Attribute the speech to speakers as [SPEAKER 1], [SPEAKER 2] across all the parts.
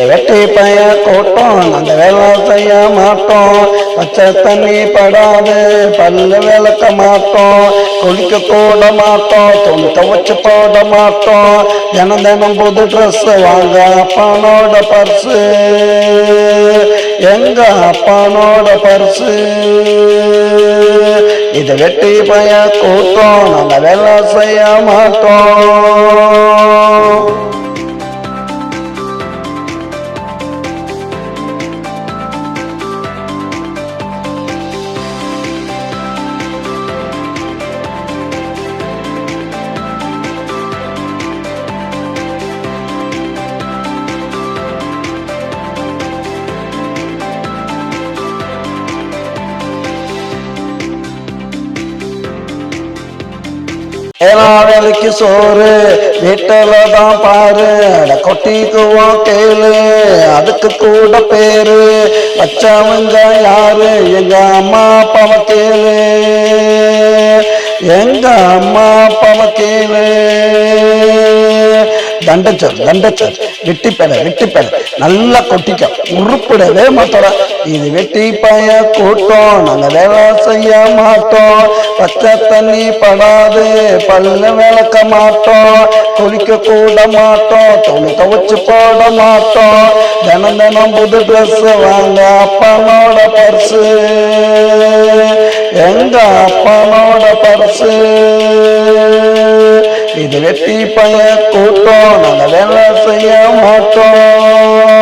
[SPEAKER 1] வெட்டி பைய கூட்டம் நாங்க வேலை செய்ய மாட்டோம். பச்சை தண்ணி படாது பல்லு விளக்க மாட்டோம். குளிக்க கூட மாட்டோம். துணி துவைச்சு போட மாட்டோம். தினம் தினம் புது ட்ரெஸ் வாங்க அப்பனோட பர்ஸு எங்க அப்பனோட பர்ஸு. இது வெட்டி பைய கூட்டம் நாங்க வேலை செய்ய மாட்டோம். வேலைக்கு சோறு வீட்டில தான் பாரு கொட்டிக்குவோம் கேளு அதுக்கு கூட பேரு வச்சவங்க யாரு எங்க அம்மா அப்பாவை கேளு எங்க அம்மா அப்பாவை கேளு. தண்டச்சர் வெட்டிப்பேட நல்லா கொட்டிக்க உருப்பிடவே மாட்டோட. இது வெட்டி பைய கூட்டம் நாங்க வேலை செய்ய மாட்டோம். பச்சை தண்ணி படாது பல்லு விளக்க மாட்டோம். குளிக்க கூட மாட்டோம். துணி துவைச்சு போட மாட்டோம். தினம் தினம் புது ட்ரெஸ் வாங்க அப்பனோட பர்ஸு எங்க அப்பனோட பர்ஸு. இது வெட்டி பைய கூட்டம் நாங்க வேலை செய்ய மாட்டோம்.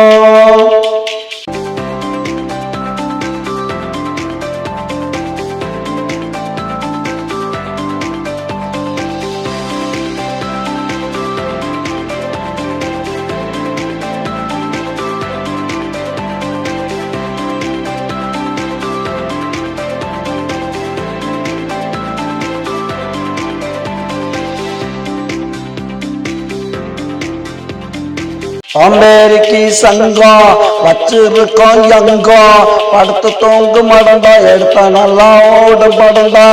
[SPEAKER 1] சோம்பேறிக்கு சங்கம் வச்சிருக்கோம் எங்கம் படுத்து தூங்கு மடண்டா எடுத்தா நல்லா ஓடு படண்டா.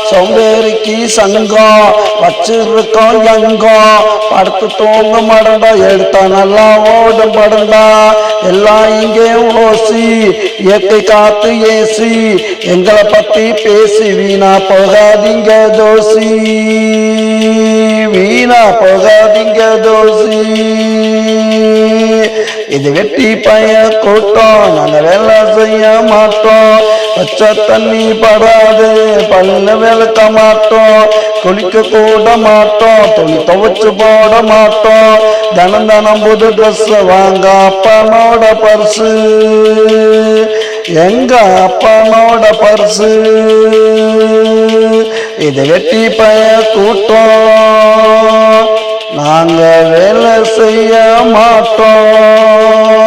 [SPEAKER 1] சோம்பேறிக்கு சங்கம் வச்சிருக்கோம் எங்கம் படுத்து தூங்கு மடண்டா எடுத்தா நல்லா ஓடு படண்டா. எல்லாம் இங்கே ஓசி இயற்கை காத்து ஏசி எங்களை பத்தி பேசி வீணா போகாதீங்க தோசி வீணா போகாதீங்க தோசி. இது வெட்டி பைய கூட்டம் நாங்க வேலை செய்ய மாட்டோம். பச்சை தண்ணி படாது பல்லு விளக்க மாட்டோம். குளிக்க கூட மாட்டோம். துணி துவைச்சு போட மாட்டோம். தினம் தினம் புது ட்ரெஸ் வாங்க அப்பனோட பர்ஸு எங்க அப்பனோட பர்ஸு. இது வெட்டி பைய கூட்டம் நாங்க வேலை செய்ய மாட்டோம்.